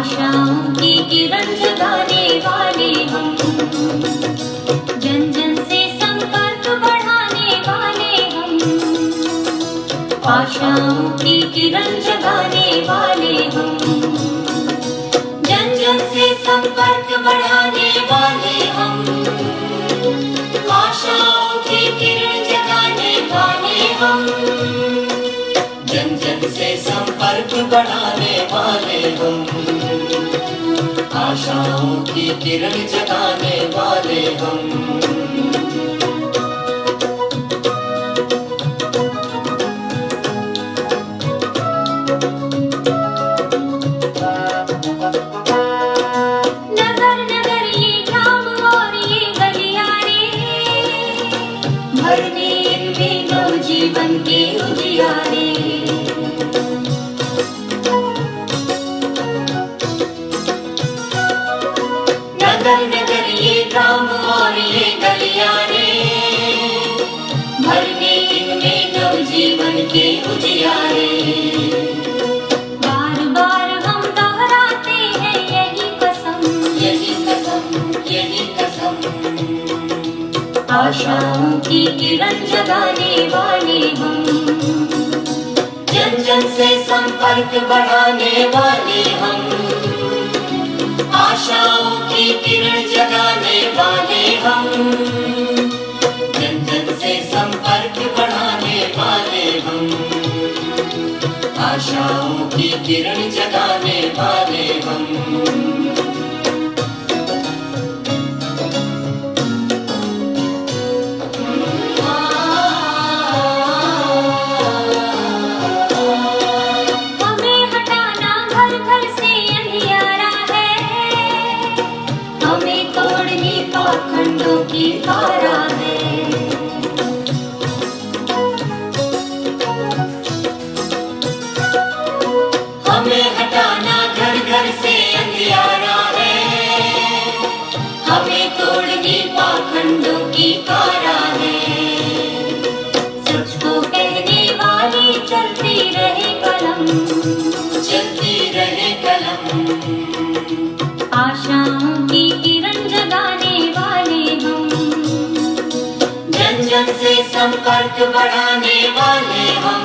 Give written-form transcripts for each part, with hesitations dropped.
आशाओं की किरण जगाने वाले हम, जन जन से संपर्क बढ़ाने वाले हम। आशाओं की किरण जगाने वाले हम, जन जन से संपर्क बढ़ाने वाले हम। आशाओं की किरण जगाने वाले हम, जन जन से संपर्क बढ़ाने वाले हम। आशाओं की किरण जगाने वाले हम। नगर नगर ये ग्राम और ये गलियारे, भरने इनमें नवजीवन के उजियारे। नगर नगर ये ग्राम और ये गलियारे, भरने इनमें नवजीवन के उजियारे। बार बार हम दोहराते हैं यही कसम, यही कसम, यही कसम। आशाओं की किरण जगाने वाले हम, जन जन से संपर्क बढ़ाने वाले हम। आशाओं की किरण जगाने वाले हम, जन जन से संपर्क बढ़ाने वाले हम। आशाओं की किरण जगाने वाले हम। हमें हटाना घर घर से अंधियारा है, हमें तोड़नी पाखंडों की कारा है। हमें हटाना घर घर से अंधियारा है, हमें तोड़नी पाखंडों की कारा है। सच को कहने वाली चलती रहे कलम, चलती रहे कलम। आशाओं की किरण जगाने वाले हम, जन जन से संपर्क बढ़ाने वाले हम।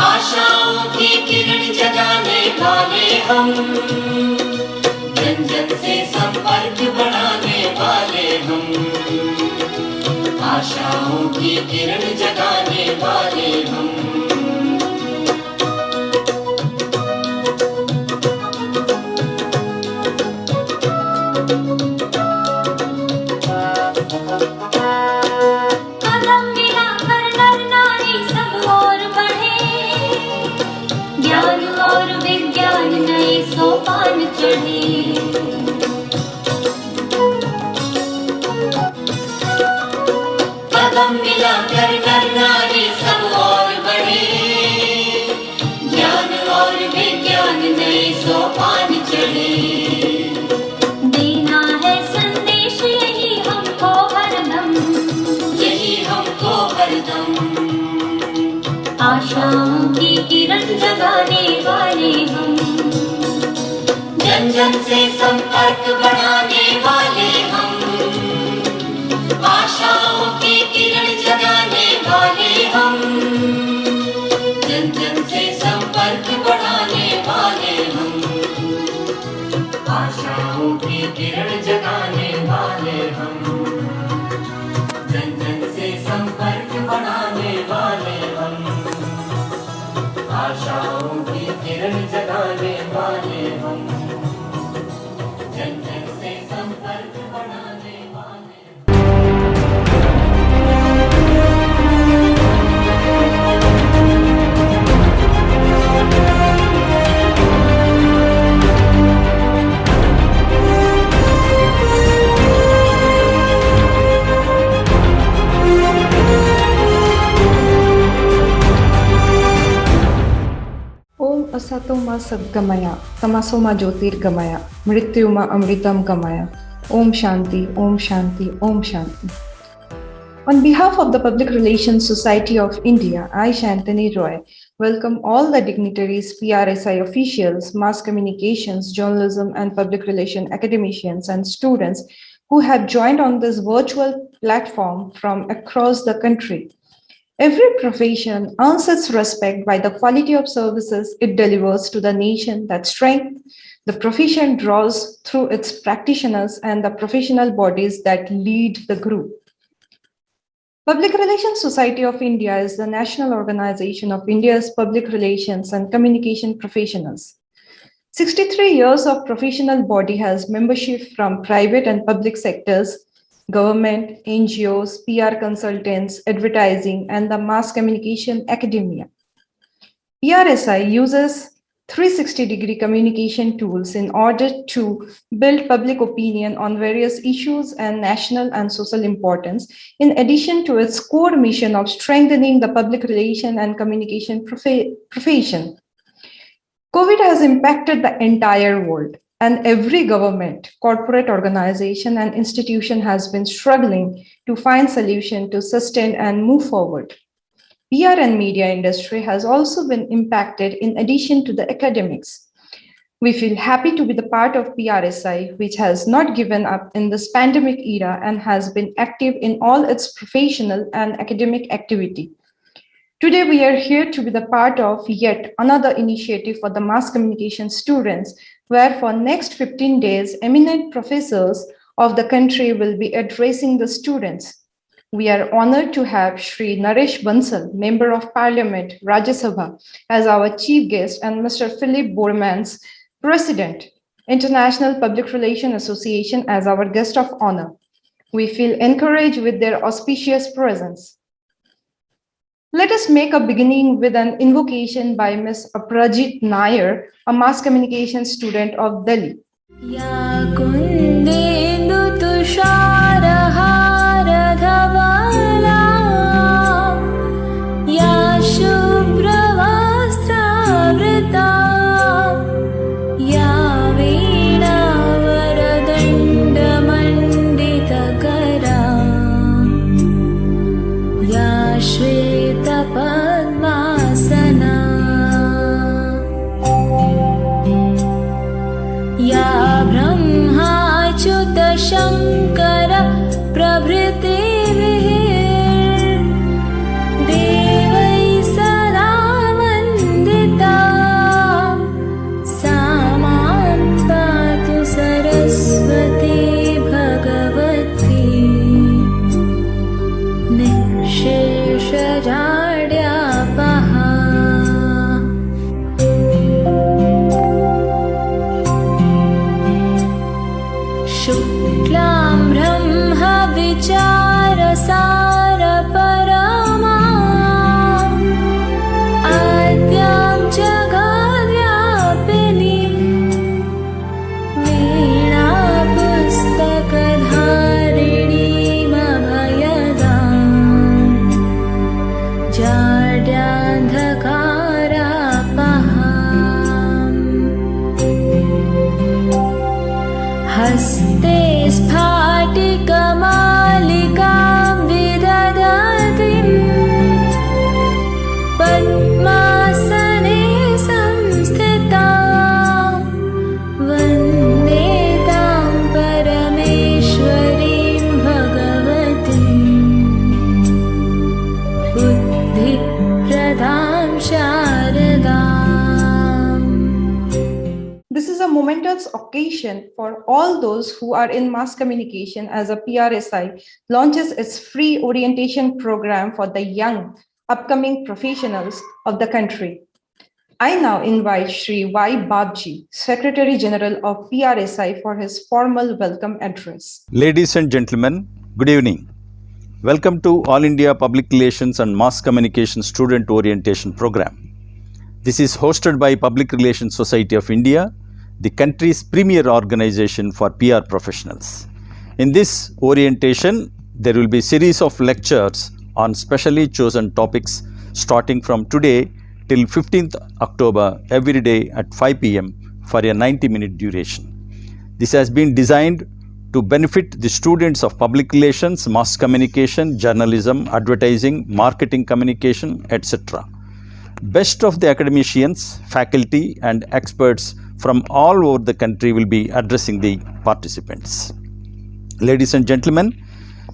आशाओं की किरण जगाने वाले हम, जन जन से संपर्क बढ़ाने वाले हम। आशाओं की किरण जगाने वाले हम। कदम मिलाकर नर नारी सब और बढ़े, ज्ञान और विज्ञान नए सोपान चढ़े। कदम मिलाकर नर नारी सब और बढ़े, ज्ञान और विज्ञान नए सोपान चढ़े। देना है संदेश यही हमको हरदम, यही हमको हरदम। आशाओं की किरण जगाने वाले हम, जन जन से संपर्क बढ़ाने वाले हम। आशाओं की किरण जगाने वाले हम, जन जन से संपर्क बढ़ाने वाले हम। आशाओं की किरण जगाने वाले हम, जन जन से संपर्क बढ़ाने वाले हम। आशाओं की किरण जगाने वाले हम, जन जन से संपर्क बढ़ाने वाले। ओम असतो मा सद्गमया, तमसो मा ज्योतिर्गमया, मृत्युमा अमृतम गमया। Om Shanti, Om Shanti, Om Shanti. On behalf of the Public Relations Society of India, I, Shantanu Roy, welcome all the dignitaries, PRSI officials, mass communications, journalism, and public relation academicians and students who have joined on this virtual platform from across the country. Every profession earns its respect by the quality of services it delivers to the nation, that strength the profession draws through its practitioners and the professional bodies that lead the group. Public Relations Society of India is the national organization of India's public relations and communication professionals. 63 years of professional body has membership from private and public sectors, government, NGOs, PR consultants, advertising, and the mass communication academia. PRSI uses 360-degree communication tools in order to build public opinion on various issues and national and social importance, in addition to its core mission of strengthening the public relation and communication profession. COVID has impacted the entire world, and every government, corporate organization, and institution has been struggling to find solutions to sustain and move forward. PR and media industry has also been impacted in addition to the academics. We feel happy to be the part of PRSI, which has not given up in this pandemic era and has been active in all its professional and academic activity. Today, we are here to be the part of yet another initiative for the mass communication students, where for next 15 days, eminent professors of the country will be addressing the students. We are honored to have Shri Naresh Bansal, Member of Parliament, Rajya Sabha, as our chief guest, and Mr. Philip Bormans, President, International Public Relations Association, as our guest of honor. We feel encouraged with their auspicious presence. Let us make a beginning with an invocation by Ms. Aprajit Nair, a mass communication student of Delhi. Ya kundendu tusharahara dhavala, ya shubhravastra ya veena varadanda manditakara, ya shweta padmasana, या ब्रह्माच्युत शङ्कर प्रभृतिभिः देवैः सदा वन्दिता, सा मां पातु सरस्वती भगवती निःशेषजाड्यापहा. शुक्लां ब्रह्म विचारसार परमा, आद्यां जगद्व्यापिनीं वीणापुस्तकधारिणीमभयदाम् जाड्यान्धकारापहाम्. हस्ते स्फाटिकमालिकां विदधतीं, पद्मासने संस्थितां वन्दे तां परमेश्वरीं भगवतीं बुद्धिप्रदां शारदाम्. This is a momentous occasion for all those who are in mass communication, as a PRSI launches its free orientation program for the young upcoming professionals of the country. I now invite Shri Y. Babji, Secretary General of PRSI, for his formal welcome address. Ladies and gentlemen, good evening. Welcome to All India Public Relations and Mass Communication Student Orientation Program. This is hosted by Public Relations Society of India, the country's premier organization for PR professionals. In this orientation, there will be a series of lectures on specially chosen topics starting from today till 15th October every day at 5 p.m. for a 90-minute duration. This has been designed to benefit the students of public relations, mass communication, journalism, advertising, marketing communication, etc. Best of the academicians, faculty and experts from all over the country will be addressing the participants. Ladies and gentlemen,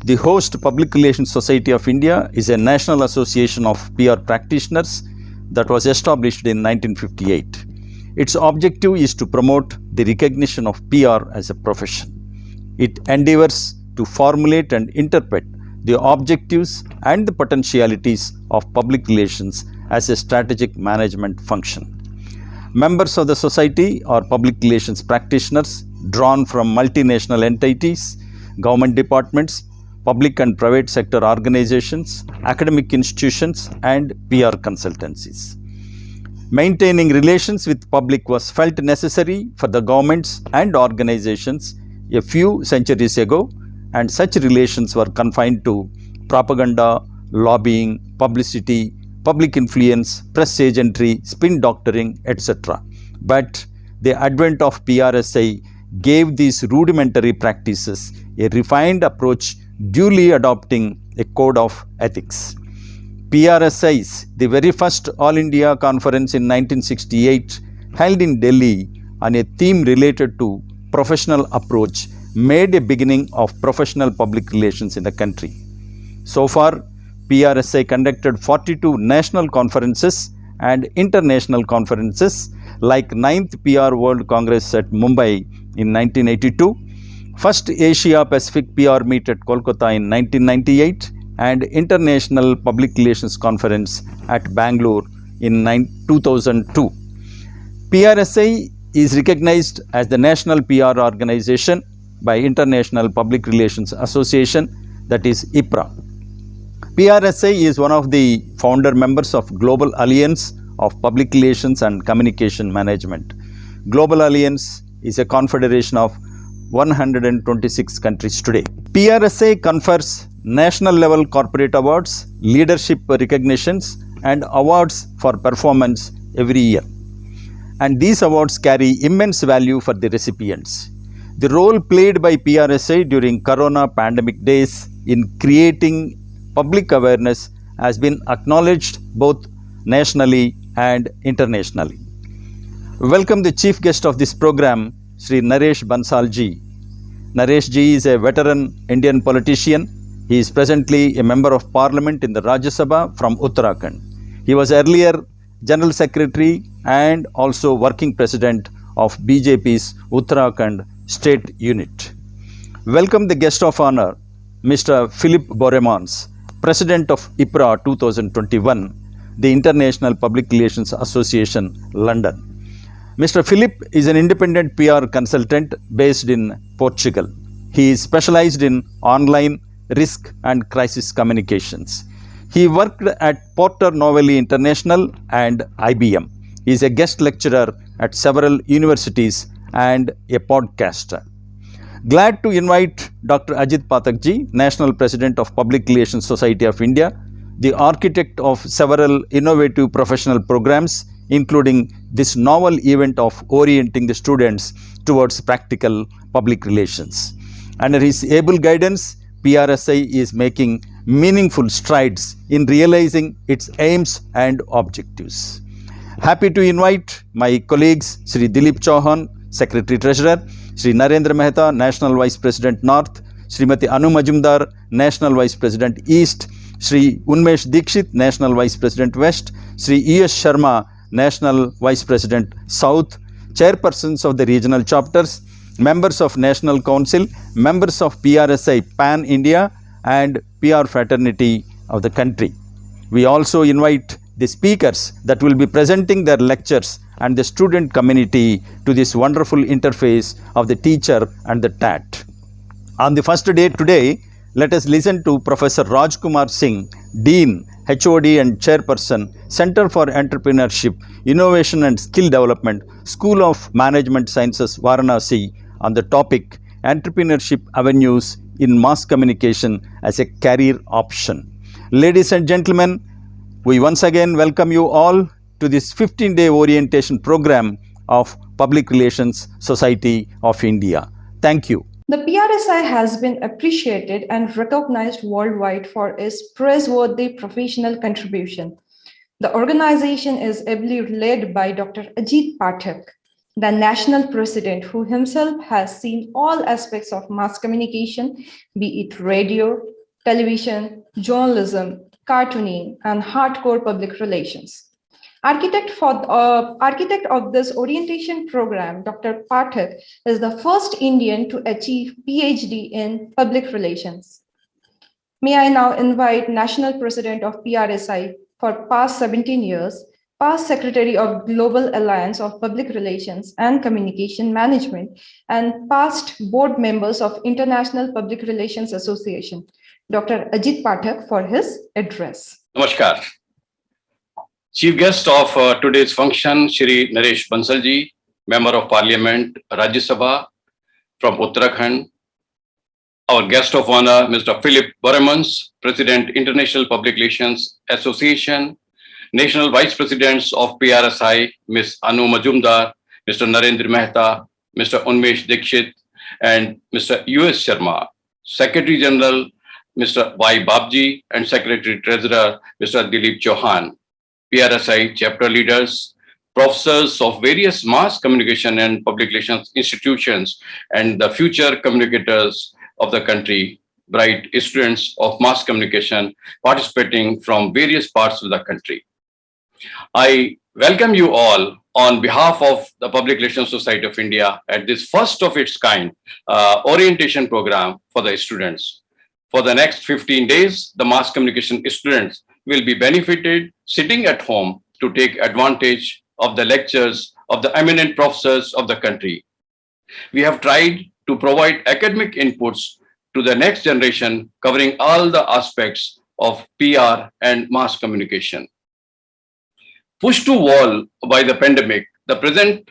the Host Public Relations Society of India is a national association of PR practitioners that was established in 1958. Its objective is to promote the recognition of PR as a profession. It endeavors to formulate and interpret the objectives and the potentialities of public relations as a strategic management function. Members of the society are public relations practitioners drawn from multinational entities, government departments, public and private sector organizations, academic institutions, and PR consultancies. Maintaining relations with public was felt necessary for the governments and organizations a few centuries ago, and such relations were confined to propaganda, lobbying, publicity, public influence, press agentry, spin doctoring, etc. But the advent of PRSI gave these rudimentary practices a refined approach, duly adopting a code of ethics. PRSI's, the very first All India Conference in 1968, held in Delhi on a theme related to professional approach, made a beginning of professional public relations in the country. So far, PRSI conducted 42 national conferences and international conferences like 9th PR World Congress at Mumbai in 1982, First Asia Pacific PR Meet at Kolkata in 1998, and International Public Relations Conference at Bangalore in 2002. PRSI is recognized as the national PR organization by International Public Relations Association, that is IPRA. PRSI is one of the founder members of Global Alliance of Public Relations and Communication Management. Global Alliance is a confederation of 126 countries today. PRSI confers national level corporate awards, leadership recognitions, and awards for performance every year. And these awards carry immense value for the recipients. The role played by PRSI during Corona pandemic days in creating public awareness has been acknowledged both nationally and internationally. Welcome the chief guest of this program, Sri Naresh Bansal ji. Naresh ji is a veteran Indian politician. He is presently a member of parliament in the Rajya Sabha from Uttarakhand. He was earlier General Secretary and also working president of BJP's Uttarakhand State Unit. Welcome the guest of honor, Mr. Philip Boremans, President of IPRA 2021, the International Public Relations Association, London. Mr. Philip is an independent PR consultant based in Portugal. He is specialized in online risk and crisis communications. He worked at Porter Novelli International and IBM. He is a guest lecturer at several universities and a podcaster. Glad to invite Dr. Ajit Pathak ji, National President of Public Relations Society of India, the architect of several innovative professional programs, including this novel event of orienting the students towards practical public relations. Under his able guidance, PRSI is making meaningful strides in realizing its aims and objectives. Happy to invite my colleagues Sri Dilip Chauhan, Secretary Treasurer, Sri Narendra Mehta, National Vice President North, Srimati Anu Majumdar, National Vice President East, Sri Unmesh Dikshit, National Vice President West, Sri E.S. Sharma, National Vice President South, chairpersons of the regional chapters, members of National Council, members of PRSI Pan India and PR fraternity of the country. We also invite the speakers that will be presenting their lectures and the student community to this wonderful interface of the teacher and the TAT. On the first day today, let us listen to Professor Rajkumar Singh, Dean, HOD and Chairperson, Center for Entrepreneurship, Innovation and Skill Development, School of Management Sciences, Varanasi, on the topic Entrepreneurship Avenues in Mass Communication as a Career Option. Ladies and gentlemen, we once again welcome you all to this 15-day orientation program of Public Relations Society of India. Thank you. The PRSI has been appreciated and recognized worldwide for its praiseworthy professional contribution. The organization is ably led by Dr. Ajit Pathak, the national president who himself has seen all aspects of mass communication, be it radio, television, journalism, cartooning, and hardcore public relations. Architect of this orientation program, Dr. Pathak is the first Indian to achieve PhD in public relations. May I now invite National President of PRSI for past 17 years, past Secretary of Global Alliance of Public Relations and Communication Management, and past board members of International Public Relations Association, Dr. Ajit Pathak for his address. Namaskar. Chief guest of today's function, Shri Naresh Bansal ji, Member of Parliament, Rajya Sabha from Uttarakhand. Our guest of honor, Mr. Philip Boremans, President, International Public Relations Association, National Vice Presidents of PRSI, Ms. Anu Majumdar, Mr. Narendra Mehta, Mr. Unmesh Dikshit, and Mr. U.S. Sharma, Secretary General, Mr. Y. Babji, and Secretary Treasurer, Mr. Dilip Chauhan, PRSI chapter leaders, professors of various mass communication and public relations institutions, and the future communicators of the country, bright students of mass communication participating from various parts of the country. I welcome you all on behalf of the Public Relations Society of India at this first of its kind orientation program for the students. For the next 15 days, the mass communication students will be benefited sitting at home to take advantage of the lectures of the eminent professors of the country. We have tried to provide academic inputs to the next generation covering all the aspects of PR and mass communication. Pushed to wall by the pandemic, the present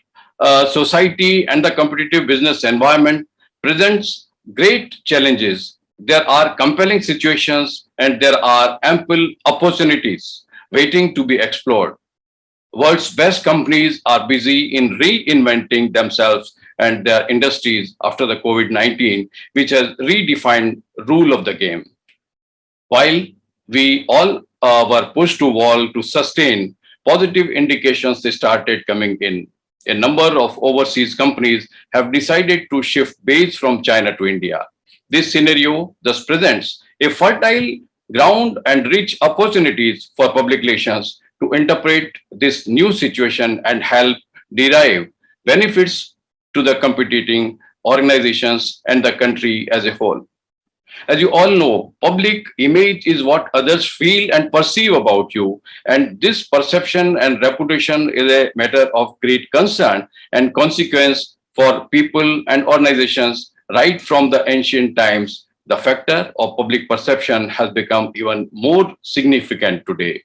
society and the competitive business environment presents great challenges. There are compelling situations and there are ample opportunities waiting to be explored. World's best companies are busy in reinventing themselves and their industries after the COVID-19, which has redefined rule of the game. While we all were pushed to wall to sustain, positive indications started coming in. A number of overseas companies have decided to shift base from China to India. This scenario thus presents a fertile ground and rich opportunities for public relations to interpret this new situation and help derive benefits to the competing organizations and the country as a whole. As you all know, public image is what others feel and perceive about you, and this perception and reputation is a matter of great concern and consequence for people and organizations. Right from the ancient times, the factor of public perception has become even more significant today.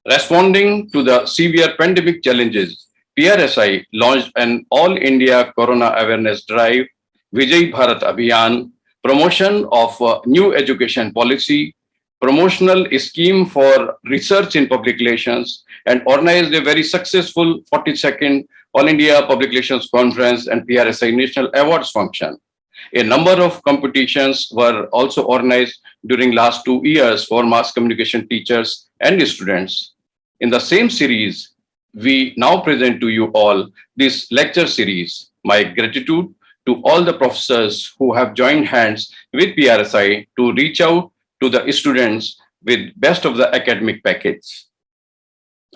Responding to the severe pandemic challenges, PRSI launched an All India Corona Awareness Drive, Vijay Bharat Abhiyan, promotion of new education policy, promotional scheme for research in public relations, and organized a very successful 42nd All India Public Relations Conference and PRSI National Awards function. A number of competitions were also organized during last 2 years for mass communication teachers and students. In the same series, we now present to you all this lecture series. My gratitude to all the professors who have joined hands with PRSI to reach out to the students with best of the academic package.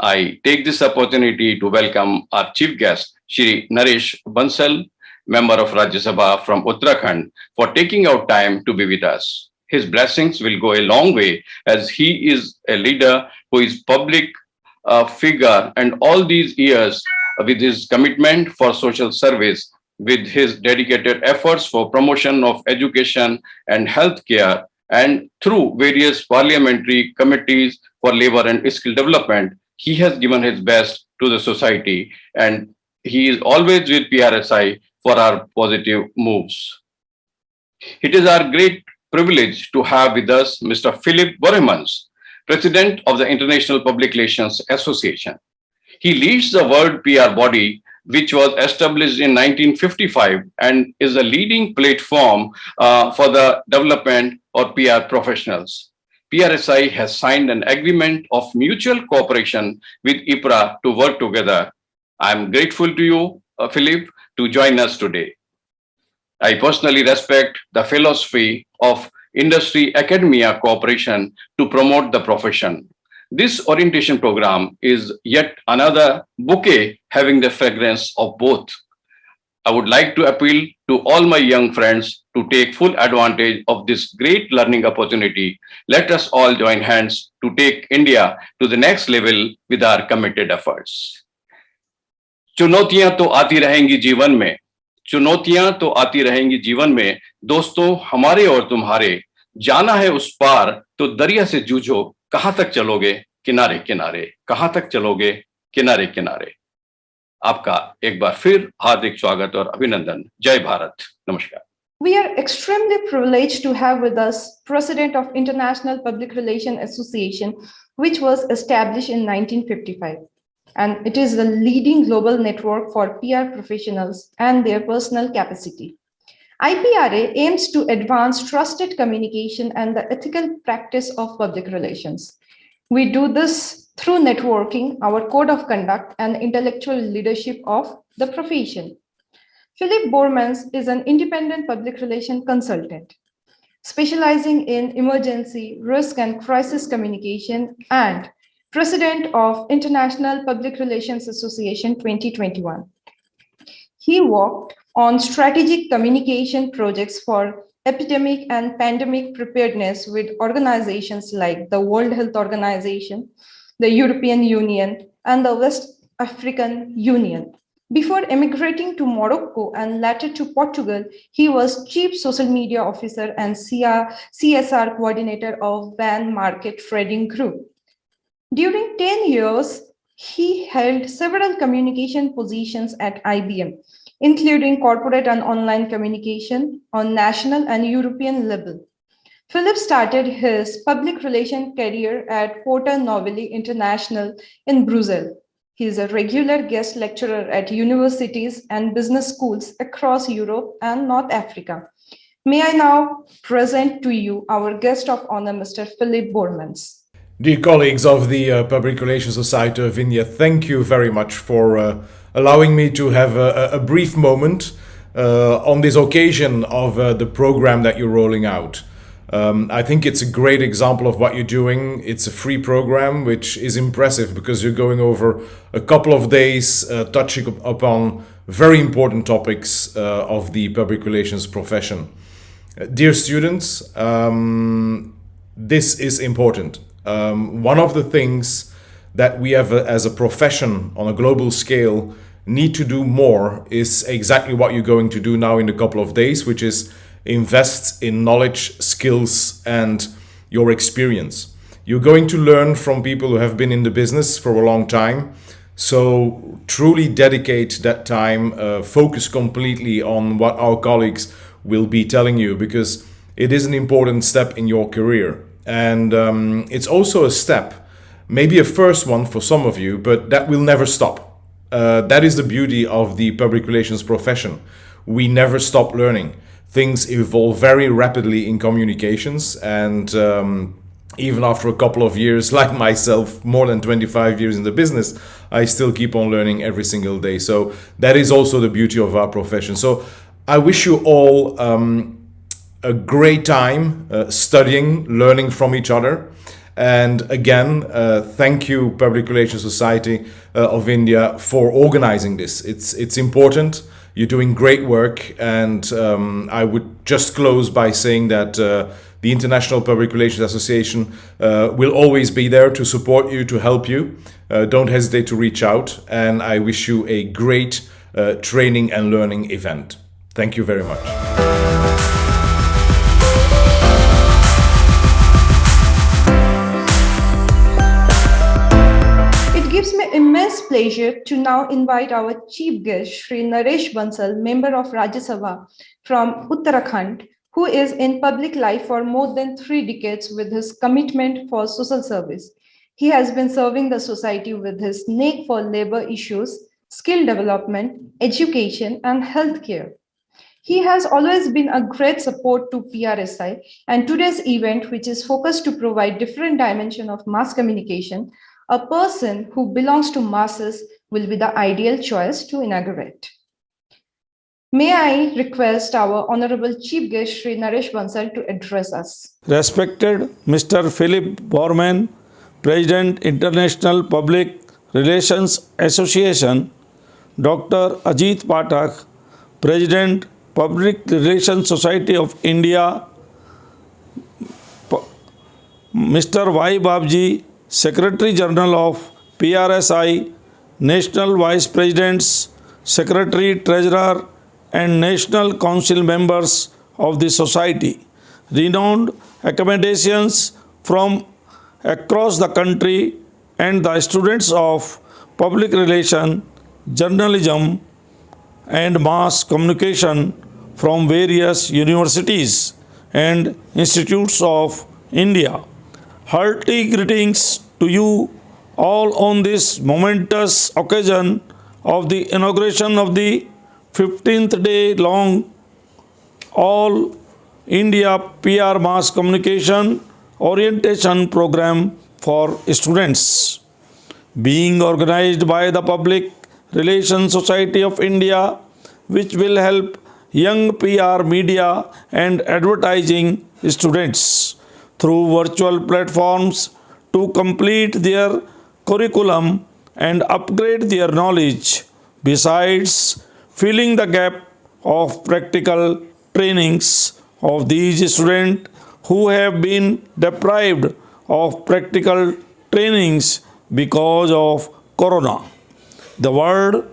I take this opportunity to welcome our chief guest, Shri Naresh Bansal, Member of Rajya Sabha from Uttarakhand, for taking out time to be with us. His blessings will go a long way as he is a leader who is public figure, and all these years with his commitment for social service, with his dedicated efforts for promotion of education and healthcare, and through various parliamentary committees for labor and skill development, he has given his best to the society, and he is always with PRSI for our positive moves. It is our great privilege to have with us Mr. Philip Boremans, President of the International Public Relations Association. He leads the world PR body which was established in 1955 and is a leading platform for the development of PR professionals. PRSI has signed an agreement of mutual cooperation with IPRA to work together. I am grateful to you, Philip, to join us today. I personally respect the philosophy of industry academia cooperation to promote the profession. This orientation program is yet another bouquet having the fragrance of both. I would like to appeal to all my young friends to take full advantage of this great learning opportunity. Let us all join hands to take India to the next level with our committed efforts. चुनौतियां तो आती रहेंगी जीवन में, चुनौतियां तो आती रहेंगी जीवन में, दोस्तों हमारे और तुम्हारे, जाना है उस पार तो दरिया से जूझो, कहां तक चलोगे किनारे किनारे, कहां तक चलोगे किनारे किनारे। आपका एक बार फिर हार्दिक स्वागत और अभिनंदन। जय भारत। नमस्कार। We are extremely privileged to have with us President of International Public Relations Association, which was established in 1955. And it is the leading global network for PR professionals and their personal capacity. IPRA aims to advance trusted communication and the ethical practice of public relations. We do this through networking, our code of conduct, and intellectual leadership of the profession. Philip Bormans is an independent public relations consultant, specializing in emergency, risk, and crisis communication, and President of International Public Relations Association 2021. He worked on strategic communication projects for epidemic and pandemic preparedness with organizations like the World Health Organization, the European Union, and the West African Union. Before emigrating to Morocco and later to Portugal, he was Chief Social Media Officer and CSR Coordinator of Van Market Trading Group. During 10 years, he held several communication positions at IBM, including corporate and online communication on national and European level. Philip started his public relations career at Porter Novelli International in Brussels. He is a regular guest lecturer at universities and business schools across Europe and North Africa. May I now present to you our guest of honor, Mr. Philip Bormans. Dear colleagues of the Public Relations Society of India, thank you very much for allowing me to have a brief moment on this occasion of the program that you're rolling out. I think it's a great example of what you're doing. It's a free program, which is impressive because you're going over a couple of days touching upon very important topics of the public relations profession. Dear students, this is important. One of the things that we have as a profession on a global scale need to do more is exactly what you're going to do now in a couple of days, which is invest in knowledge, skills, and your experience. You're going to learn from people who have been in the business for a long time. So truly dedicate that time, focus completely on what our colleagues will be telling you, because it is an important step in your career. And it's also a step, maybe a first one for some of you, but that will never stop. That is the beauty of the public relations profession. We never stop learning. Things evolve very rapidly in communications, and even after a couple of years, like myself, more than 25 years in the business, I still keep on learning every single day. So that is also the beauty of our profession. So I wish you all a great time studying, learning from each other. And again, thank you, Public Relations Society of India, for organizing this. It's important. You're doing great work. And I would just close by saying that the International Public Relations Association will always be there to support you, to help you. Don't hesitate to reach out. And I wish you a great training and learning event. Thank you very much. It gives me immense pleasure to now invite our chief guest, Shri Naresh Bansal, member of Rajya Sabha from Uttarakhand, who is in public life for more than 3 decades with his commitment for social service. He has been serving the society with his knack for labor issues skill development, education, and healthcare. He has always been a great support to PRSI, and today's event, which is focused to provide different dimension of mass communication, a person who belongs to masses will be the ideal choice to inaugurate. May I request our Honorable Chief Guest Shri Naresh Bansal to address us. Respected Mr. Philip Borman, President International Public Relations Association, Dr. Ajit Pathak, President Public Relations Society of India, Mr. Y. Babji, Secretary General of PRSI, National Vice Presidents, Secretary Treasurer, and National Council members of the Society, renowned academicians from across the country, and the students of public relation, journalism, and mass communication from various universities and institutes of India. Hearty greetings to you all on this momentous occasion of the inauguration of the 15th day long All India PR Mass Communication Orientation Program for Students, being organized by the Public Relations Society of India, which will help young PR media and advertising students through virtual platforms to complete their curriculum and upgrade their knowledge, besides filling the gap of practical trainings of these students who have been deprived of practical trainings because of Corona. The world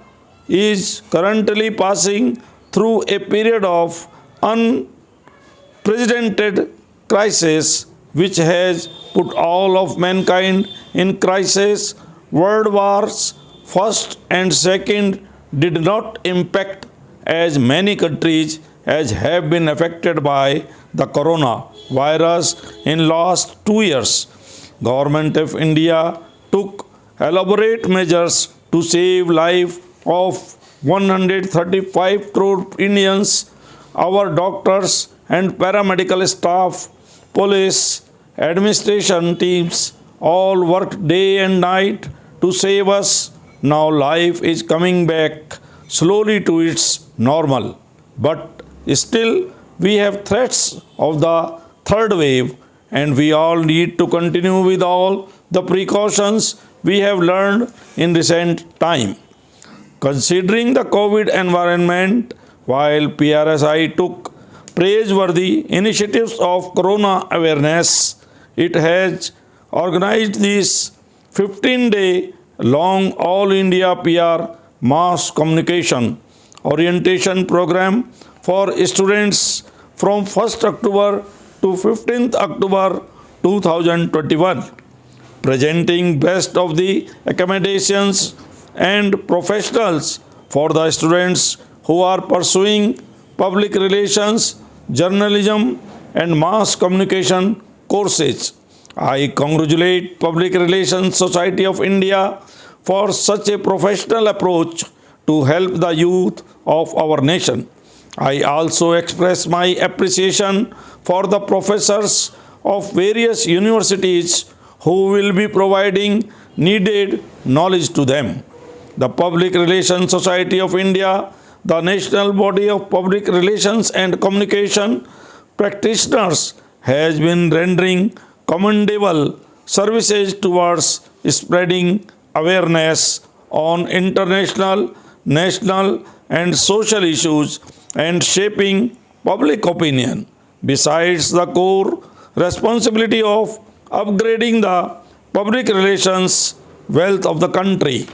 is currently passing through a period of unprecedented crisis which has put all of mankind in crisis. World wars first and second did not impact as many countries as have been affected by the coronavirus in last 2 years. Government of India took elaborate measures to save life of 135 crore Indians. Our doctors and paramedical staff, police, administration teams all worked day and night to save us. Now life is coming back slowly to its normal. But still we have threats of the third wave, and we all need to continue with all the precautions we have learned in recent time. Considering the COVID environment, while PRSI took praiseworthy initiatives of corona awareness, it has organized this 15-day long All India PR Mass Communication Orientation Program for students from 1st October to 15th October 2021, presenting best of the accommodations and professionals for the students who are pursuing public relations, journalism, and mass communication courses. I congratulate Public Relations Society of India for such a professional approach to help the youth of our nation. I also express my appreciation for the professors of various universities who will be providing needed knowledge to them. The Public Relations Society of India, the national body of public relations and communication practitioners, has been rendering commendable services towards spreading awareness on international, national, and social issues and shaping public opinion, besides the core responsibility of upgrading the public relations wealth of the country.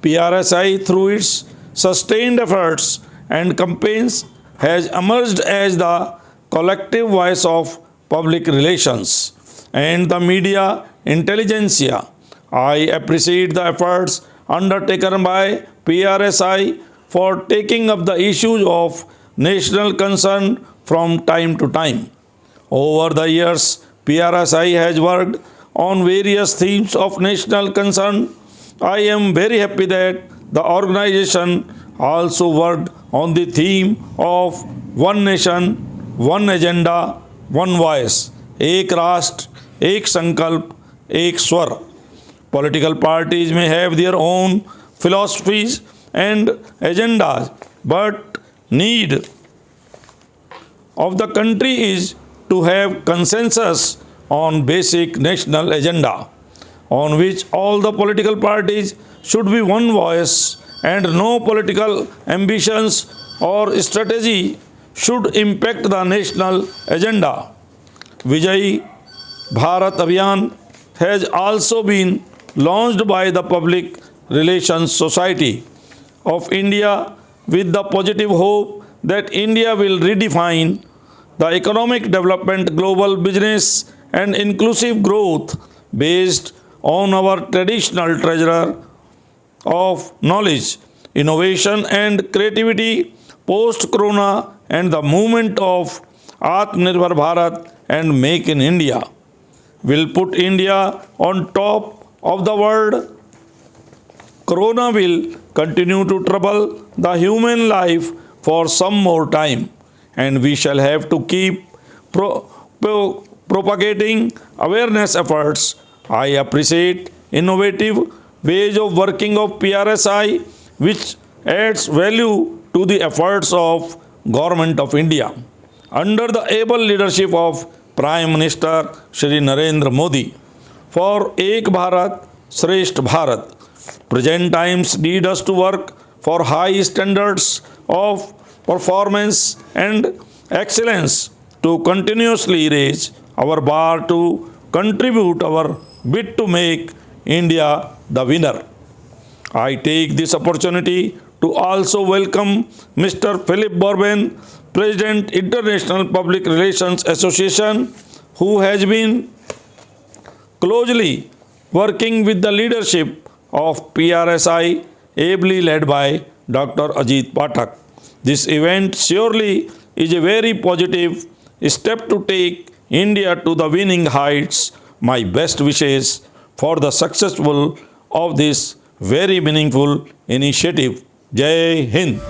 PRSI, through its sustained efforts and campaigns, has emerged as the collective voice of public relations and the media intelligentsia. I appreciate the efforts undertaken by PRSI for taking up the issues of national concern from time to time. Over the years, PRSI has worked on various themes of national concern. I am very happy that the organization also worked on the theme of One Nation, One Agenda, One Voice, Ek Rashtra, Ek Sankalp, Ek Swar. Political parties may have their own philosophies and agendas, but need of the country is to have consensus on basic national agenda, on which all the political parties should be one voice and no political ambitions or strategy should impact the national agenda. Vijay Bharat Abhiyan has also been launched by the Public Relations Society of India with the positive hope that India will redefine the economic development, global business and inclusive growth based on our traditional treasure of knowledge, innovation and creativity post-corona and the movement of Atmanirbhar Bharat and Make in India will put India on top of the world. Corona will continue to trouble the human life for some more time, and we shall have to keep propagating awareness efforts. I appreciate innovative ways of working of PRSI, which adds value to the efforts of Government of India. Under the able leadership of Prime Minister Shri Narendra Modi, for Ek Bharat, Shrestha Bharat. Present times need us to work for high standards of performance and excellence to continuously raise our bar to contribute our bit to make India the winner. I take this opportunity to also welcome Mr. Philip Bourbon, President International Public Relations Association, who has been closely working with the leadership of PRSI, ably led by Dr. Ajit Pathak. This event surely is a very positive step to take India to the winning heights. My best wishes for the successful of this very meaningful initiative. Jai Hind.